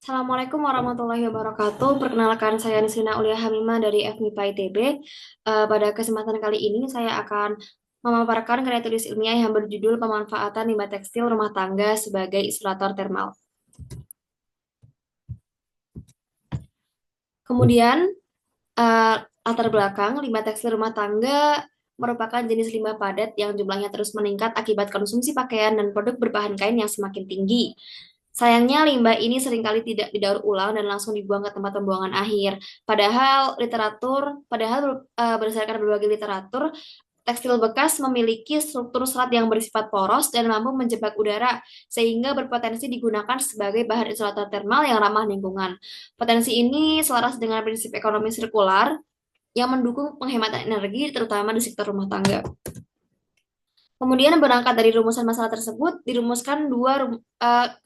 Assalamualaikum warahmatullahi wabarakatuh. Perkenalkan saya Nisrina Ulia Hamimah dari FMIPA ITB. Pada kesempatan kali ini saya akan memaparkan karya tulis ilmiah yang berjudul Pemanfaatan Limbah Tekstil Rumah Tangga sebagai Isolator Termal. Kemudian eh, latar belakang limbah tekstil rumah tangga merupakan jenis limbah padat yang jumlahnya terus meningkat akibat konsumsi pakaian dan produk berbahan kain yang semakin tinggi. Sayangnya limbah ini seringkali tidak didaur ulang dan langsung dibuang ke tempat pembuangan akhir. Padahal berdasarkan berbagai literatur, tekstil bekas memiliki struktur serat yang bersifat poros dan mampu menjebak udara, sehingga berpotensi digunakan sebagai bahan isolator termal yang ramah lingkungan. Potensi ini selaras dengan prinsip ekonomi sirkular yang mendukung penghematan energi, terutama di sektor rumah tangga. Kemudian berangkat dari rumusan masalah tersebut,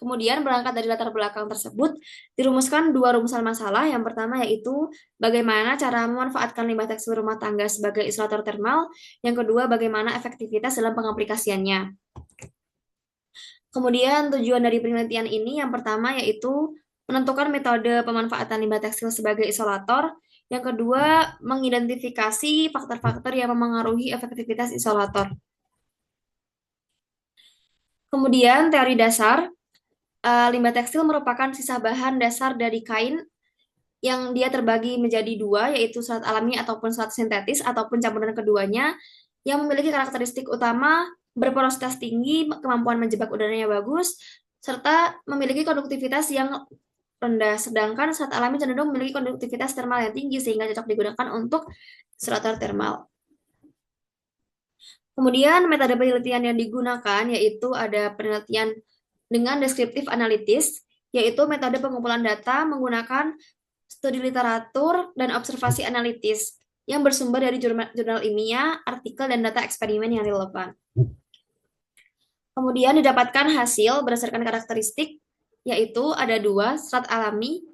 kemudian berangkat dari latar belakang tersebut, dirumuskan dua rumusan masalah. Yang pertama yaitu bagaimana cara memanfaatkan limbah tekstil rumah tangga sebagai isolator termal. Yang kedua, bagaimana efektivitas dalam pengaplikasiannya. Kemudian tujuan dari penelitian ini yang pertama yaitu menentukan metode pemanfaatan limbah tekstil sebagai isolator. Yang kedua, mengidentifikasi faktor-faktor yang memengaruhi efektivitas isolator. Kemudian teori dasar, limbah tekstil merupakan sisa bahan dasar dari kain yang dia terbagi menjadi dua, yaitu serat alami ataupun serat sintetis, ataupun campuran keduanya, yang memiliki karakteristik utama berporositas tinggi, kemampuan menjebak udaranya bagus, serta memiliki konduktivitas yang rendah. Sedangkan serat alami cenderung memiliki konduktivitas termal yang tinggi, sehingga cocok digunakan untuk isolator termal. Kemudian metode penelitian yang digunakan yaitu ada penelitian dengan deskriptif analitis, yaitu metode pengumpulan data menggunakan studi literatur dan observasi analitis yang bersumber dari jurnal ilmiah, artikel, dan data eksperimen yang relevan. Kemudian didapatkan hasil berdasarkan karakteristik, yaitu ada dua, serat alami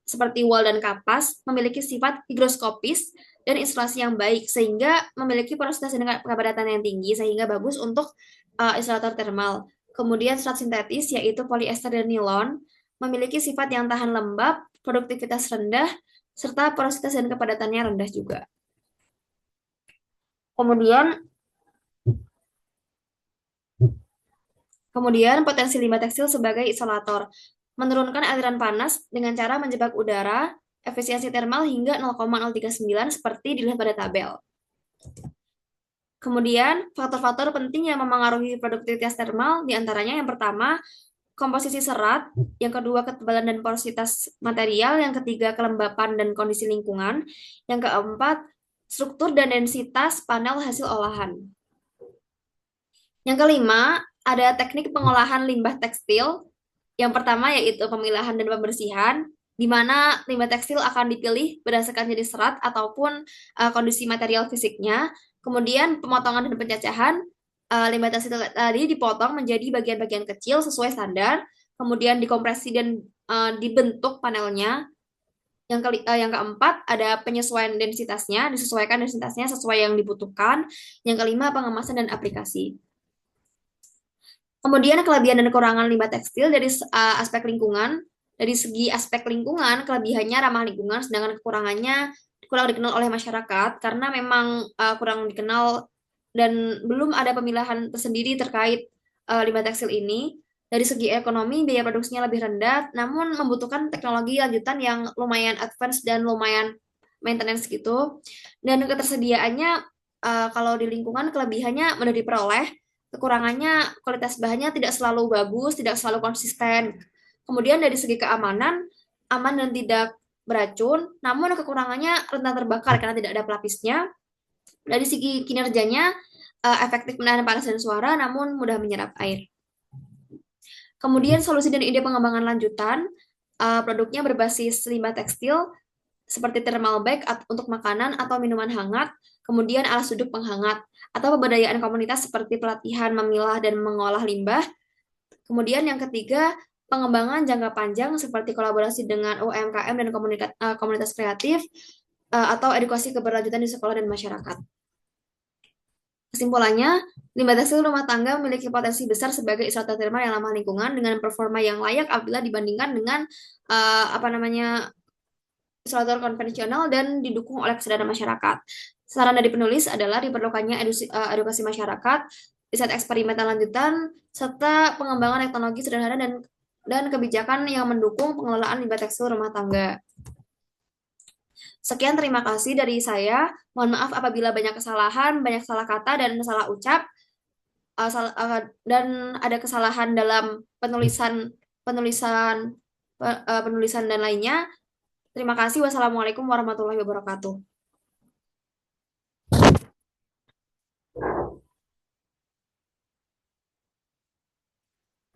seperti wol dan kapas memiliki sifat higroskopis dan isolasi yang baik sehingga memiliki porositas dan kepadatan yang tinggi sehingga bagus untuk isolator termal. Kemudian serat sintetis yaitu polyester dan nilon memiliki sifat yang tahan lembab, produktivitas rendah, serta porositas dan kepadatannya rendah juga. Kemudian kemudian potensi limbah tekstil sebagai isolator menurunkan aliran panas dengan cara menjebak udara, efisiensi termal hingga 0,039 seperti dilihat pada tabel. Kemudian, faktor-faktor penting yang memengaruhi produktivitas termal diantaranya yang pertama, komposisi serat, yang kedua, ketebalan dan porositas material, yang ketiga, kelembapan dan kondisi lingkungan, yang keempat, struktur dan densitas panel hasil olahan. Yang kelima, ada teknik pengolahan limbah tekstil. Yang pertama yaitu pemilahan dan pembersihan, di mana limbah tekstil akan dipilih berdasarkan jenis serat ataupun kondisi material fisiknya. Kemudian pemotongan dan pencacahan, limbah tekstil tadi dipotong menjadi bagian-bagian kecil sesuai standar, kemudian dikompresi dan dibentuk panelnya. Yang keempat ada penyesuaian densitasnya, disesuaikan densitasnya sesuai yang dibutuhkan. Yang kelima pengemasan dan aplikasi. Kemudian kelebihan dan kekurangan limbah tekstil dari aspek lingkungan. Dari segi aspek lingkungan, kelebihannya ramah lingkungan, sedangkan kekurangannya kurang dikenal oleh masyarakat karena memang kurang dikenal dan belum ada pemilahan tersendiri terkait limbah tekstil ini. Dari segi ekonomi, biaya produksinya lebih rendah, namun membutuhkan teknologi lanjutan yang lumayan advance dan lumayan maintenance gitu. Dan ketersediaannya, kalau di lingkungan, kelebihannya mudah diperoleh, kekurangannya kualitas bahannya tidak selalu bagus, tidak selalu konsisten. Kemudian dari segi keamanan, aman dan tidak beracun, namun kekurangannya rentan terbakar karena tidak ada pelapisnya. Dari segi kinerjanya, efektif menahan panas dan suara, namun mudah menyerap air. Kemudian solusi dan ide pengembangan lanjutan, produknya berbasis limbah tekstil, seperti thermal bag untuk makanan atau minuman hangat, kemudian alas duduk penghangat, atau pemberdayaan komunitas seperti pelatihan memilah dan mengolah limbah. Kemudian yang ketiga, pengembangan jangka panjang seperti kolaborasi dengan UMKM dan komunitas kreatif, atau edukasi keberlanjutan di sekolah dan masyarakat. Kesimpulannya, limbah tekstil rumah tangga memiliki potensi besar sebagai isolator thermal yang ramah lingkungan dengan performa yang layak apabila dibandingkan dengan apa namanya isolator konvensional dan didukung oleh kesadaran masyarakat. Saran dari penulis adalah diperlukannya edukasi masyarakat, riset eksperimental lanjutan, serta pengembangan teknologi sederhana dan kebijakan yang mendukung pengelolaan limbah tekstil rumah tangga. Sekian, terima kasih dari saya. Mohon maaf apabila banyak kesalahan, banyak salah kata dan salah ucap, dan ada kesalahan dalam penulisan penulisan penulisan dan lainnya. Terima kasih. Wassalamualaikum warahmatullahi wabarakatuh.